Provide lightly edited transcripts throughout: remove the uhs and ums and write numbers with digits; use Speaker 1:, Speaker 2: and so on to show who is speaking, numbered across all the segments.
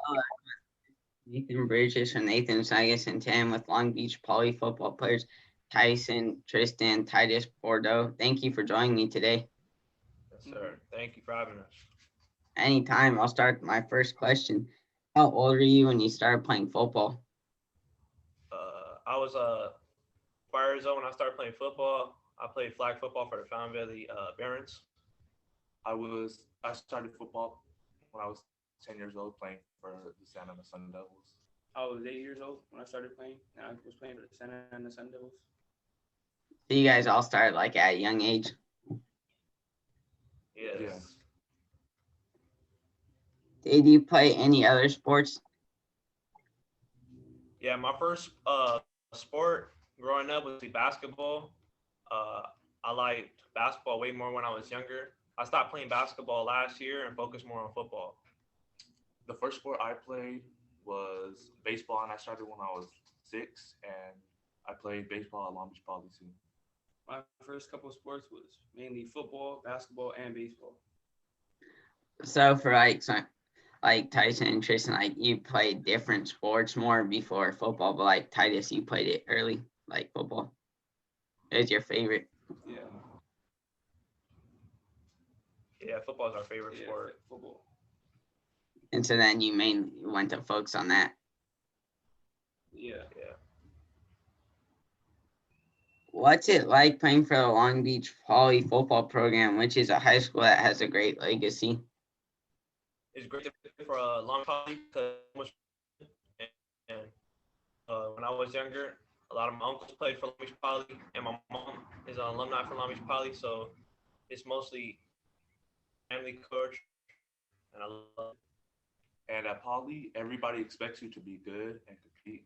Speaker 1: Uh, Nathan Bridges from Nathan Sagas and Tam with Long Beach Poly football players Tyson, Tristan, Titus, Bordeaux. Thank you for joining me today.
Speaker 2: Yes, sir. Thank you for having us.
Speaker 1: Anytime, I'll start my first question. How old were you when you started playing football?
Speaker 2: I was 5 years old when I started playing football. I played flag football for the Fountain Valley Barons.
Speaker 3: I started football when I was 10 years old playing for the Santa Ana Sun Devils.
Speaker 4: I was 8 years old when I started playing, and I was playing for the Santa Ana Sun Devils.
Speaker 1: So you guys all started like at a young age.
Speaker 2: Yes.
Speaker 3: Yes.
Speaker 1: Did you play any other sports?
Speaker 2: Yeah, my first sport growing up was basketball. Uh, I liked basketball way more when I was younger. I stopped playing basketball last year and focused more on football.
Speaker 3: The first sport I played was baseball, and I started when I was 6, and I played baseball at Long Beach Poly too.
Speaker 4: My first couple of sports was mainly football, basketball, and baseball.
Speaker 1: So for like Tyson and Tristan, like you played different sports more before football, but like Titus, you played it early, like football. It was your favorite.
Speaker 4: Yeah,
Speaker 2: Yeah, football is our favorite
Speaker 4: yeah,
Speaker 2: sport.
Speaker 4: football.
Speaker 1: And so then you mainly went to focus on that.
Speaker 4: Yeah,
Speaker 2: Yeah.
Speaker 1: What's it like playing for the Long Beach Poly football program, which is a high school that has a great legacy?
Speaker 2: It's great to play for a long poly because and when I was younger, a lot of my uncles played for Long Beach Poly, and my mom is an alumni for Long Beach Poly. So it's mostly family coach, and I love it.
Speaker 3: And at Poly, everybody expects you to be good and compete.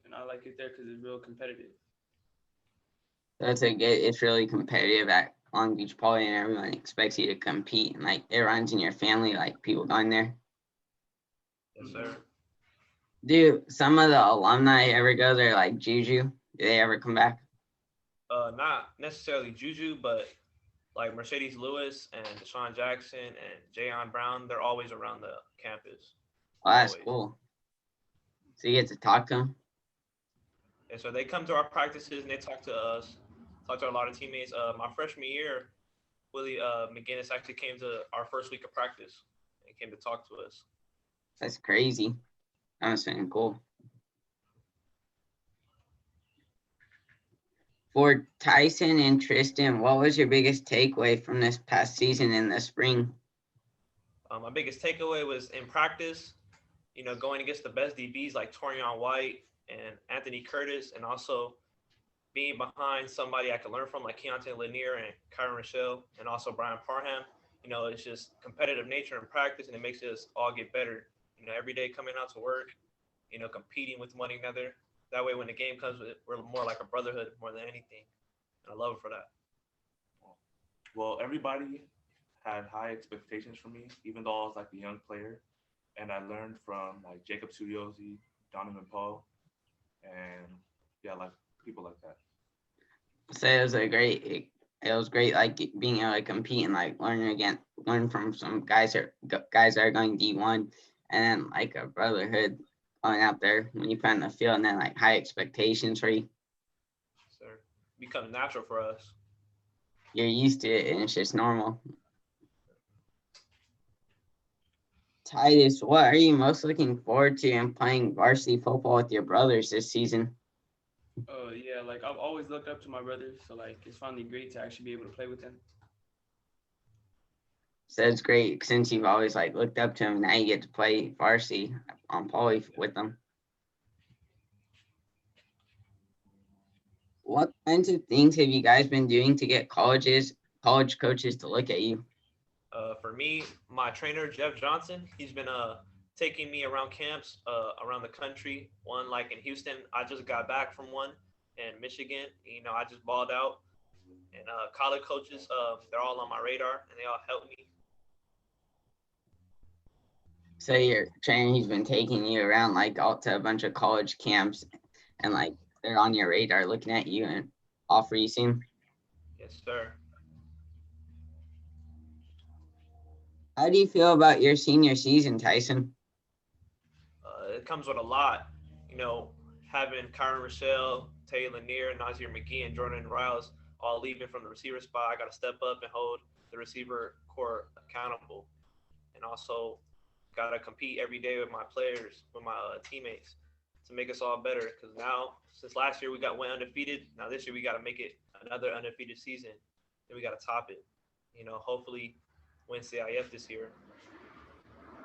Speaker 4: and I like it there because it's real competitive.
Speaker 1: That's a good. It's really competitive at Long Beach Poly, and everyone expects you to compete. And like it runs in your family, like people going there.
Speaker 2: Yes,
Speaker 4: Mm-hmm.
Speaker 2: sir.
Speaker 1: Do some of the alumni ever go there, like Juju? Do they ever come back?
Speaker 2: Not necessarily Juju, but like Mercedes Lewis and Deshaun Jackson and Jayon Brown, they're always around the campus.
Speaker 1: Oh, that's
Speaker 2: Always.
Speaker 1: cool. So you get to talk to them.
Speaker 2: And so they come to our practices and they talk to us, talk to a lot of teammates. My freshman year, Willie McGinnis actually came to our first week of practice and came to talk to us.
Speaker 1: That's crazy. That was been cool. For Tyson and Tristan, what was your biggest takeaway from this past season in the spring?
Speaker 2: My biggest takeaway was in practice, going against the best DBs like Torian White and Anthony Curtis, and also being behind somebody I could learn from like Keontae Lanier and Kyron Rochelle, and also Brian Parham. It's just competitive nature in practice, and it makes us all get better. Every day coming out to work, competing with one another. That way, when the game comes, we're more like a brotherhood more than anything. And I love it for that.
Speaker 3: Well, everybody had high expectations for me, even though I was like a young player. And I learned from like Jacob Studiosi, Donovan Poe, and yeah, like people like that.
Speaker 1: So it was a great. It was great, like being able to compete and like learn from some guys that are going D1, and then like a brotherhood going out there when you put on the field, and then like high expectations for you.
Speaker 2: So it becomes natural for us.
Speaker 1: You're used to it, and it's just normal. Titus, what are you most looking forward to in playing varsity football with your brothers this season?
Speaker 4: Yeah, like I've always looked up to my brothers, so like it's finally great to actually be able to play with them.
Speaker 1: So it's great since you've always like looked up to him. Now you get to play varsity on poly with them. What kinds of things have you guys been doing to get college coaches to look at you?
Speaker 2: For me, my trainer Jeff Johnson, he's been taking me around camps around the country. One like in Houston, I just got back from one in Michigan. I just balled out, and college coaches, they're all on my radar, and they all help me.
Speaker 1: So your trainer, he's been taking you around like out to a bunch of college camps, and like they're on your radar looking at you and offer you soon.
Speaker 2: Yes, sir.
Speaker 1: How do you feel about your senior season, Tyson?
Speaker 2: it comes with a lot. You know, having Kyron Rochelle, Tay Lanier, Nazir McGee, and Jordan Riles all leaving from the receiver spot. I got to step up and hold the receiver core accountable, and also got to compete every day with my players, with my teammates, to make us all better. Because now, since last year went undefeated, now this year we got to make it another undefeated season. Then we got to top it. You know, hopefully win CIF this year.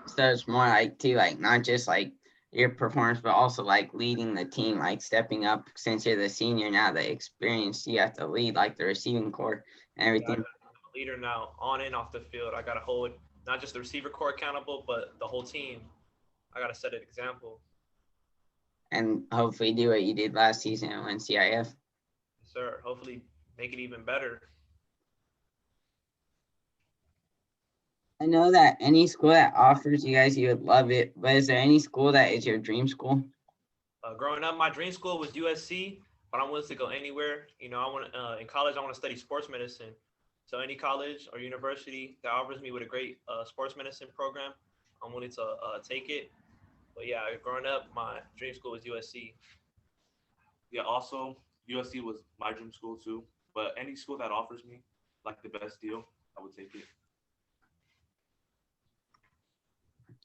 Speaker 1: So it's more like too, like not just like your performance, but also like leading the team, like stepping up since you're the senior now, the experience you have to lead like the receiving core and
Speaker 2: Yeah, I'm
Speaker 1: everything.
Speaker 2: a leader now, on and off the field. I got to hold not just the receiver core accountable, but the whole team. I got to set an example.
Speaker 1: And hopefully do what you did last season and win CIF.
Speaker 2: Yes, sir. Hopefully make it even better.
Speaker 1: I know that any school that offers you guys, you would love it. But is there any school that is your dream school?
Speaker 2: Growing up, my dream school was USC, but I'm willing to go anywhere. You know, I want in college, I want to study sports medicine. So any college or university that offers me with a great sports medicine program, I'm willing to take it. But yeah, growing up, my dream school was USC.
Speaker 3: Yeah, also USC was my dream school too. But any school that offers me like the best deal, I would take it.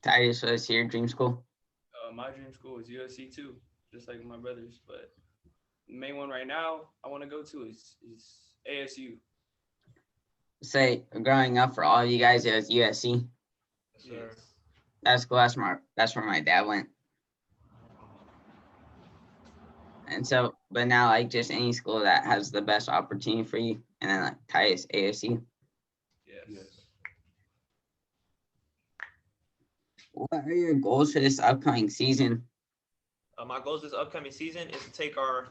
Speaker 1: Titus, was your dream school?
Speaker 4: My dream school is USC too, just like my brothers. But the main one right now I want to go to is ASU.
Speaker 1: Say growing up for all of you guys, it was USC.
Speaker 2: Yes, sir.
Speaker 4: Yes.
Speaker 1: That's cool. That's where my dad went. And so, but now like just any school that has the best opportunity for you, and then like Titus, ASU.
Speaker 4: Yes.
Speaker 3: Yes.
Speaker 1: What are your goals for this upcoming season?
Speaker 2: My goals this upcoming season is to take our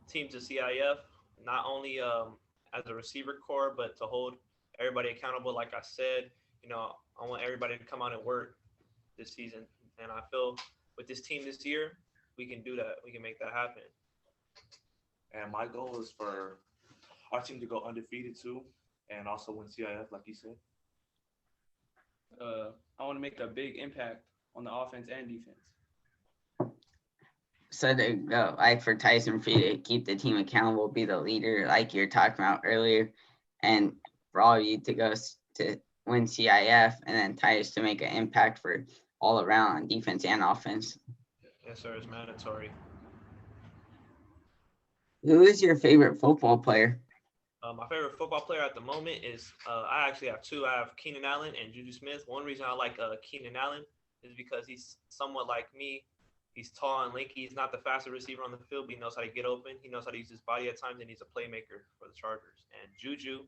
Speaker 2: team to CIF, not only as a receiver core, but to hold everybody accountable. Like I said, you know, I want everybody to come out and work this season, and I feel with this team this year, we can do that. We can make that happen.
Speaker 3: And my goal is for our team to go undefeated too, and also win CIF, like you said.
Speaker 4: I want to make a big impact on the offense and defense.
Speaker 1: So to go like for Tyson, for you to keep the team accountable, be the leader, like you're talking about earlier, and for all of you to go to win CIF, and then Titus to make an impact for all around on defense and offense.
Speaker 2: Yes, sir. It's mandatory.
Speaker 1: Who is your favorite football player?
Speaker 2: My favorite football player at the moment is I actually have two. I have Keenan Allen and Juju Smith. One reason I like Keenan Allen is because he's somewhat like me. He's tall and lanky. He's not the fastest receiver on the field, but he knows how to get open. He knows how to use his body at times, and he's a playmaker for the Chargers. And Juju,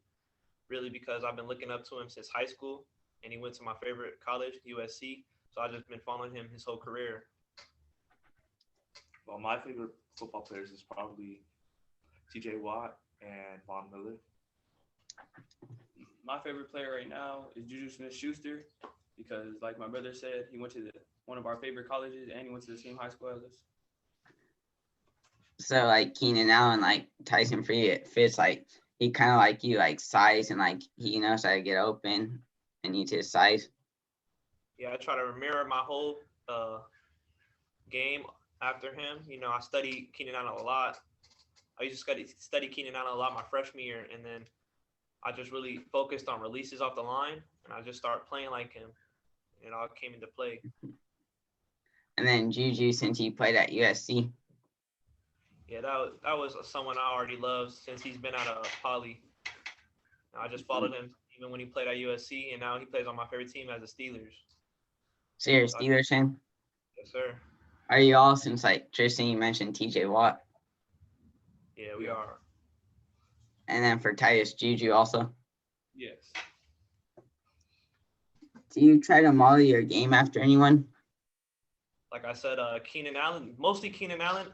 Speaker 2: really because I've been looking up to him since high school, and he went to my favorite college, USC. So I've just been following him his whole career.
Speaker 3: Well, my favorite football players is probably TJ Watt and Von Miller.
Speaker 4: My favorite player right now is Juju Smith-Schuster because, like my brother said, he went to one of our favorite colleges and he went to the same high school as us.
Speaker 1: So like Keenan Allen, like Tyson, for you, it fits like he kind of like you, like size, and like he knows how to get open and use his size.
Speaker 2: Yeah, I try to mirror my whole game after him. You know, I study Keenan Allen a lot. I used to study Keenan Allen a lot my freshman year, and then I just really focused on releases off the line, and I just started playing like him. It all came into play.
Speaker 1: And then Juju, since he played at USC.
Speaker 2: Yeah, that was someone I already loved since he's been out of Poly. I just followed him even when he played at USC, and now he plays on my favorite team as the Steelers.
Speaker 1: So you're a
Speaker 2: So
Speaker 1: Steelers fan?
Speaker 2: yes, sir.
Speaker 1: Are you all, since like Tristan, you mentioned TJ Watt?
Speaker 2: Yeah, we are.
Speaker 1: And then for Titus, Juju also.
Speaker 4: Yes.
Speaker 1: Do you try to model your game after anyone?
Speaker 2: Like I said, Keenan Allen, mostly Keenan Allen.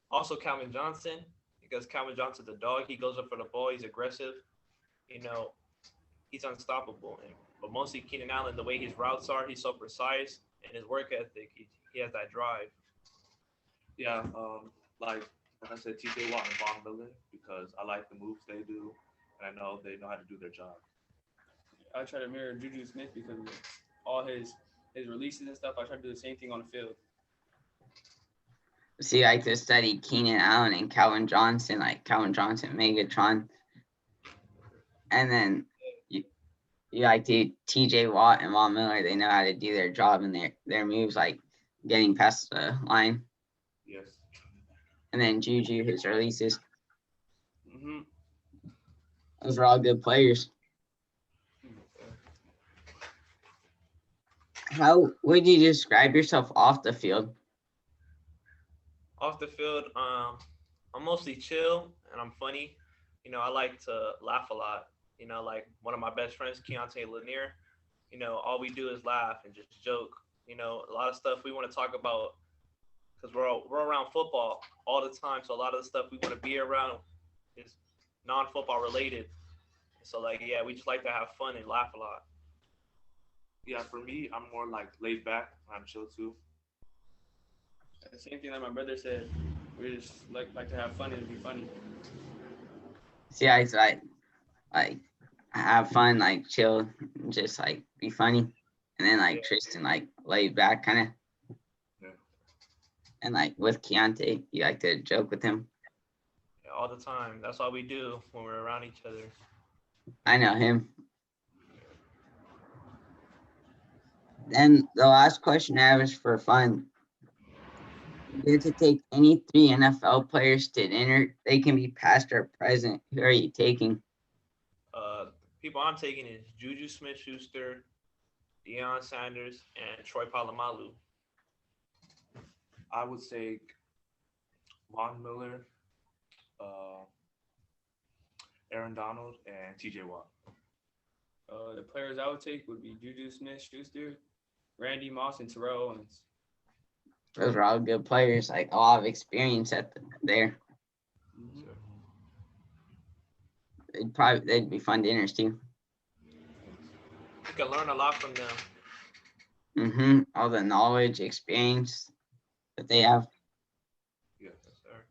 Speaker 2: Also Calvin Johnson, because Calvin Johnson's a dog. He goes up for the ball. He's aggressive. You know, he's unstoppable. But mostly Keenan Allen, the way his routes are, he's so precise, and his work ethic, he has that drive.
Speaker 3: Yeah, like I said, TJ Watt and Von Miller because I like the moves they do, and I know they know how to do their job.
Speaker 4: I try to mirror Juju Smith because of all his releases and stuff. I try to do the same thing on the field.
Speaker 1: See, like to study Keenan Allen and Calvin Johnson, like Calvin Johnson, Megatron, and then you like to TJ Watt and Von Miller. They know how to do their job and their moves, like getting past the line,
Speaker 3: Yes.
Speaker 1: and then Juju, his releases.
Speaker 4: Mm-hmm.
Speaker 1: Those are all good players. How would you describe yourself off the field?
Speaker 2: Off the field, I'm mostly chill and I'm funny. I like to laugh a lot. Like one of my best friends, Keontae Lanier. All we do is laugh and just joke. A lot of stuff we want to talk about because we're around football all the time. So a lot of the stuff we want to be around is non-football related. So like, yeah, we just like to have fun and laugh a lot.
Speaker 3: Yeah, for me, I'm more like laid back. I'm chill too.
Speaker 4: The same thing that my brother said. We just like to have fun and be funny.
Speaker 1: See, I like have fun, like chill, just like be funny, and then like
Speaker 2: Yeah.
Speaker 1: Tristan, like laid back kind of,
Speaker 3: Yeah.
Speaker 1: and like with Keontae, you like to joke with him.
Speaker 2: Yeah, all the time. That's all we do when we're around each other.
Speaker 1: I know him. Then the last question I have is for fun. You have to take any 3 NFL players to dinner. They can be past or present. Who are you taking?
Speaker 2: People I'm taking is Juju Smith-Schuster, Deion Sanders, and Troy Polamalu.
Speaker 3: I would say Von Miller, uh, Aaron Donald, and TJ Watt.
Speaker 4: The players I would take would be Juju Smith-Schuster, Randy Moss, and Terrell Owens.
Speaker 1: Those are all good players, like a lot of experience there.
Speaker 4: Mm-hmm.
Speaker 1: They'd be fun dinners too.
Speaker 2: You can learn a lot from them.
Speaker 1: All the knowledge, experience that they have.
Speaker 3: Yeah.
Speaker 2: Yes, sir.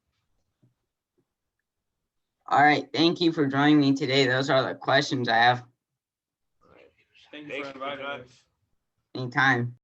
Speaker 1: All right. Thank you for joining me today. Those are the questions I have.
Speaker 2: All right.
Speaker 4: Thank you
Speaker 2: Thanks
Speaker 4: for
Speaker 2: for
Speaker 4: inviting
Speaker 2: joining.
Speaker 4: us.
Speaker 1: Anytime.